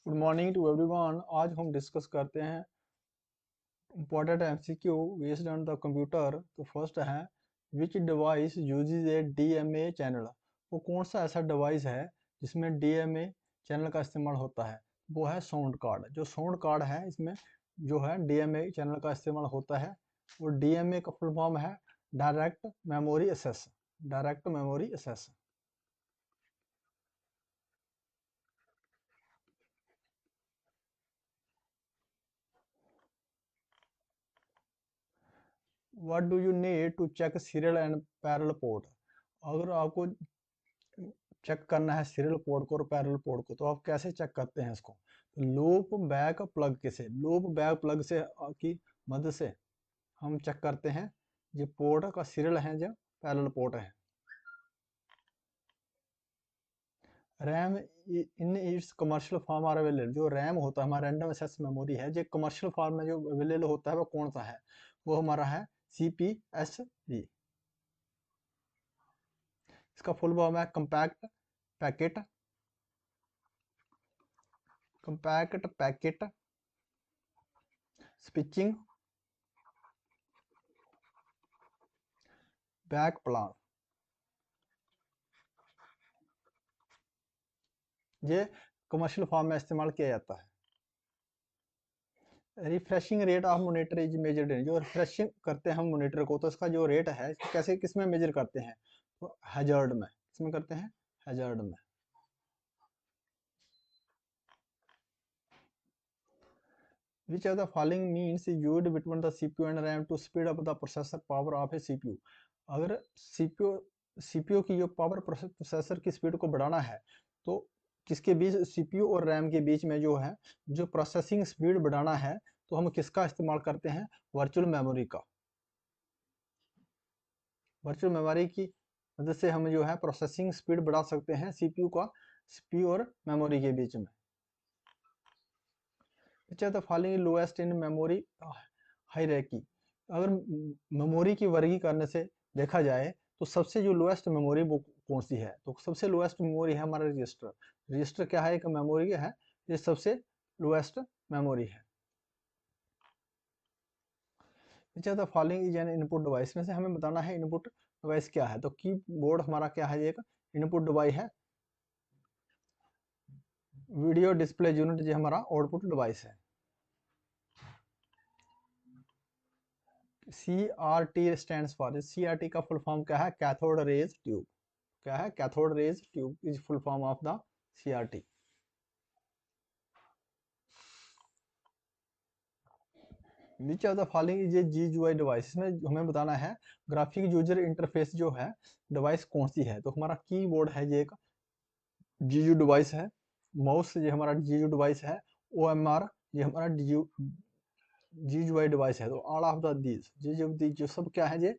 Good morning to everyone. आज हम discuss करते हैं important MCQ based on the computer. तो फर्स्ट है, विच डिवाइस यूजेस ए डीएमए चैनल। वो कौन सा ऐसा डिवाइस है जिसमें डीएमए चैनल का इस्तेमाल होता है? वो है साउंड कार्ड। जो साउंड कार्ड है इसमें जो है डीएमए चैनल का इस्तेमाल होता है। वो डीएमए का फुल फॉर्म है direct memory access. Direct memory access. What do you need to check serial and parallel port. अगर आपको चेक करना है सीरियल पोर्ट को और पैरेलल पोर्ट को, तो आप कैसे चेक करते हैं इसको? तो लूप बैक प्लग के से लूप बैक प्लग से की मदद से हम चेक करते हैं ये पोर्ट का सीरियल है जो पैरेलल पोर्ट है। RAM in its commercial form are available. जो रैम होता है हमारा रैंडम एक्सेस मेमोरी है, जो कमर्शियल फॉर्म में जो अवेलेबल होता है वो कौन सा है? वो हमारा है CPSP। इसका फुल फॉर्म है compact packet switching back plan. ये कमर्शियल फॉर्म में इस्तेमाल किया जाता है। Refreshing rate of monitor is measured in. जो रिफ्रेशिंग करते हैं हम मॉनिटर को, तो इसका जो रेट है इसको कैसे किसमें मेजर करते हैं? तो हैजर्ड में। किसमें करते हैं? हैजर्ड में। Which of the following means used between the CPU and RAM to speed up the processor power of a CPU. अगर सीपीयू की जो पावर प्रोसेसर की स्पीड को बढ़ाना है, तो किसके बीच, सीपीयू और रैम के बीच में जो है, जो प्रोसेसिंग स्पीड बढ़ाना है, तो हम किसका इस्तेमाल करते हैं? वर्चुअल मेमोरी का। वर्चुअल मेमोरी की मदद से हम जो है प्रोसेसिंग स्पीड बढ़ा सकते हैं सीपीयू और मेमोरी के बीच में। अच्छा, तो following lowest in memory hierarchy. अगर मेमोरी की वर्गीकरण से देखा जाए, तो सबसे जो लोएस्ट मेमोरी वो कौन सी है? तो सबसे लोएस्ट मेमोरी है हमारा रजिस्टर। रजिस्टर क्या है? एक मेमोरी है, ये सबसे लोएस्ट मेमोरी है। अच्छा, तो following is an input device. में से हमें बताना है इनपुट डिवाइस क्या है। तो कीबोर्ड हमारा क्या है? एक इनपुट डिवाइस है। वीडियो डिस्प्ले यूनिट जो हमारा आउटपुट डिवाइस है। CRT स्टैंड फॉर, CRT का फुल फॉर्म क्या है? Cathode rays tube. क्या है? Cathode rays tube is full form of the CRT। Which of the following is a GUI device. इसमें हमें बताना है ग्राफिक यूजर इंटरफेस जो है डिवाइस कौन सी है। तो हमारा कीबोर्ड है, ये एक GUI डिवाइस है। माउस ये हमारा GUI डिवाइस है। OMR ये हमारा GUI डिवाइस है। तो ऑल ऑफ द दीज जो सब क्या है? ये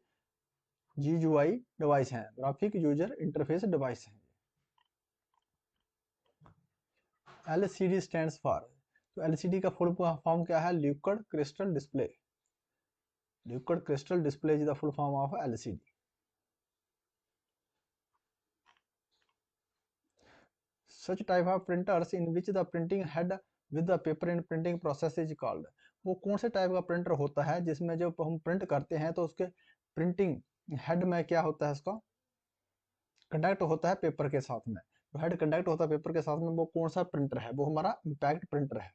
GUI डिवाइस है, ग्राफिक यूजर इंटरफेस डिवाइस है। LCD स्टैंड फॉर, तो LCD का फुल फॉर्म क्या है? Liquid crystal display. Liquid crystal display is the full form of LCD। Such type of printers in which the printing head with the paper in printing process is called। वो कौन से type का printer होता है जिसमें जब हम print करते हैं तो उसके प्रिंटिंग हेड में क्या होता है? उसका कंडक्ट होता है पेपर के साथ में। तो हेड कंडक्ट होता है पेपर के साथ में, वो कौन सा प्रिंटर है? वो हमारा इम्पैक्ट प्रिंटर है।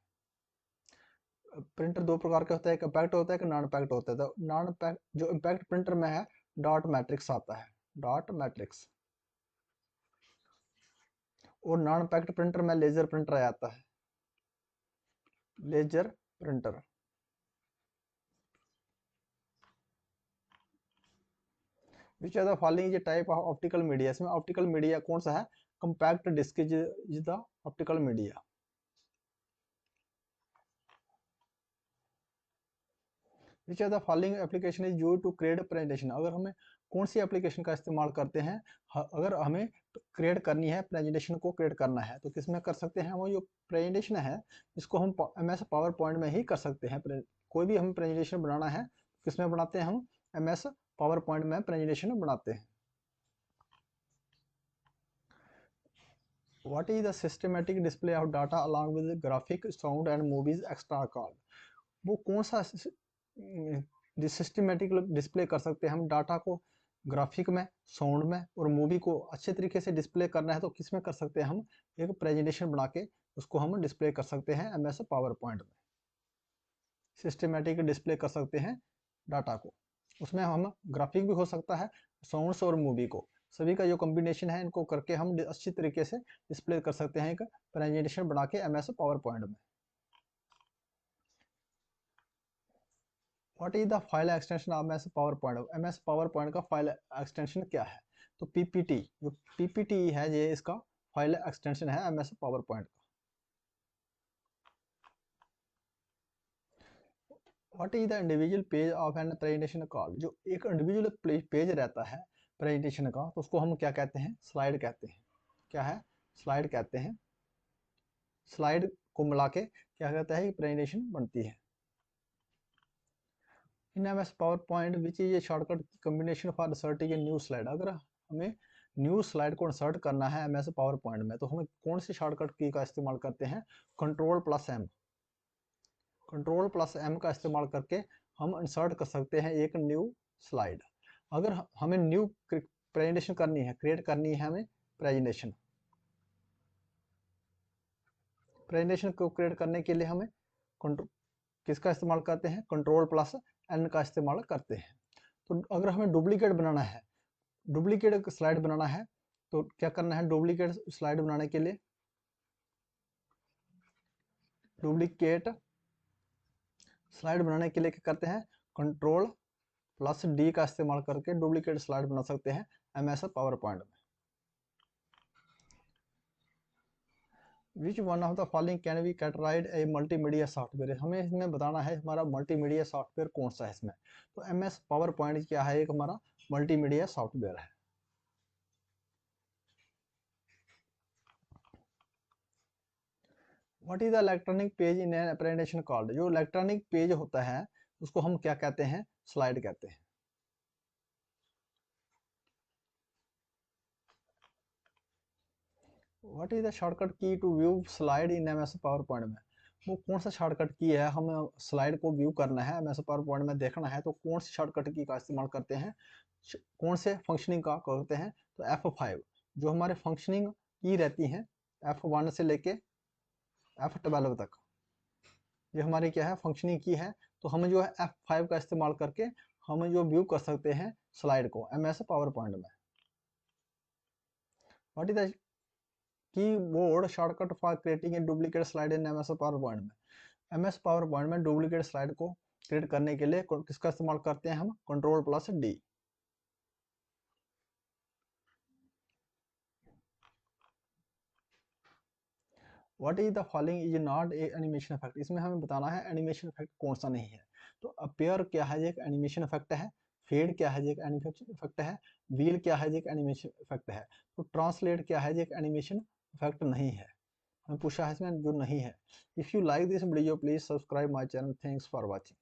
प्रिंटर दो प्रकार के होता है, एक इम्पैक्ट होता है, एक नॉन इम्पैक्ट होता है। तो नॉन इम्पैक्ट जो इम्पैक्ट प्रिंटर में है, डॉट मैट्रिक्स आता है, डॉट मैट्रिक्स। और नॉन इम्पैक्ट प्रिंटर में लेजर प्रिंटर आता है, laser printer. Which are the following ये टाइप ऑफ ऑप्टिकल मीडिया। इसमें ऑप्टिकल मीडिया कौन सा है? Compact disk is the optical media. Which are the following application is used to create presentation. अगर हमें कौन सी एप्लीकेशन का इस्तेमाल करते हैं अगर हमें क्रिएट करनी है, प्रेजेंटेशन को क्रिएट करना है, तो किसमें कर सकते हैं? वो जो प्रेजेंटेशन है इसको हम MS पावर पॉइंट में ही कर सकते हैं। कोई भी हमें प्रेजेंटेशन बनाना है, किसमें बनाते हैं? हम MS पावर पॉइंट में प्रेजेंटेशन बनाते हैं। What is the systematic display of data along with graphic, sound and movies extra called? वो कौन सा सिस्टमेटिक डिस्प्ले कर सकते हैं हम डाटा को? ग्राफिक में, साउंड में और मूवी को अच्छे तरीके से डिस्प्ले करना है तो किस में कर सकते हैं हम? एक प्रेजेंटेशन बना के उसको हम डिस्प्ले कर सकते हैं MS पावर पॉइंट में। सिस्टमेटिक डिस्प्ले कर सकते हैं डाटा को, उसमें हम ग्राफिक भी हो सकता है, साउंड्स और मूवी को, सभी का जो कॉम्बिनेशन है इनको करके हम अच्छी तरीके से डिस्प्ले कर सकते हैं एक प्रेजेंटेशन बना के MS पावर पॉइंट में। What is the file extension of MS PowerPoint? MS PowerPoint का फाइल एक्सटेंशन क्या है? तो PPT, जो PPT है ये इसका फाइल एक्सटेंशन है MS पावर पॉइंट का। What is the individual page of an presentation call? जो एक इंडिविजुअल पेज रहता है प्रेजेंटेशन का तो उसको हम क्या कहते हैं? स्लाइड कहते हैं। क्या है? स्लाइड कहते हैं। स्लाइड को मिला के क्या कहता है? प्रेजेंटेशन बनती है। इन MS power point which is a shortcut combination for inserting a new slide. अगर हमें न्यू स्लाइड को इंसर्ट करना है MS पावर पॉइंट में तो हमें कौन सी शॉर्टकट की का इस्तेमाल करते हैं? Ctrl+M। Ctrl+M का इस्तेमाल करके हम इंसर्ट कर सकते हैं एक न्यू स्लाइड। अगर हमें न्यू प्रेजेंटेशन करनी है, क्रिएट करनी है हमें प्रेजेंटेशन को क्रिएट करने के लिए हमें किसका इस्तेमाल करते हैं? Ctrl+N का इस्तेमाल करते हैं। तो अगर हमें डुप्लीकेट बनाना है, डुप्लीकेट स्लाइड बनाना है तो क्या करना है? डुप्लीकेट स्लाइड बनाने के लिए डुप्लीकेट स्लाइड बनाने के लिए क्या करते हैं? Ctrl+D का इस्तेमाल करके डुप्लीकेट स्लाइड बना सकते हैं MS पावर पॉइंट में। Which one of the following can be categorised A multimedia software? हमें इसमें बताना है हमारा मल्टीमीडिया सॉफ्टवेयर कौन सा है इसमें। तो MS पावर पॉइंट क्या है? एक हमारा मल्टीमीडिया सॉफ्टवेयर है। What is the electronic page in an presentation called? जो इलेक्ट्रॉनिक पेज होता है उसको हम क्या कहते हैं? स्लाइड कहते हैं। What is the shortcut key to view slide in MS PowerPoint में? वो कौन सा शॉर्टकट की है? हमें स्लाइड को व्यू करना है MS पावर पॉइंट में देखना है तो कौन सी शॉर्टकट की का इस्तेमाल करते हैं? कौन से फंक्शनिंग का करते हैं? तो F5 जो हमारे फंक्शनिंग की रहती हैं F1 से लेके F12 तक, ये हमारी क्या है? फंक्शनिंग की है। तो हम जो है F5 का इस्तेमाल करके हम जो व्यू कर सकते हैं स्लाइड को MS पावर पॉइंट में। What is the keyboard shortcut for creating a duplicate slide in MS PowerPoint में? MS पावर पॉइंट में डुप्लीकेट स्लाइड को क्रिएट करने के लिए किसका इस्तेमाल करते हैं हम? Ctrl+D। What is the following is not a animation effect? इसमें हमें बताना है एनिमेशन इफेक्ट कौन सा नहीं है। तो अपीयर क्या है? एक एनिमेशन इफेक्ट है। फेड क्या है? एक एनिमेशन इफेक्ट है। व्हील क्या है? एक एनिमेशन इफेक्ट है। तो ट्रांसलेट क्या है? एक एनिमेशन इफेक्ट नहीं है। हमें पूछा है इसमें जो नहीं है। If you like this video please subscribe my channel. Thanks for watching.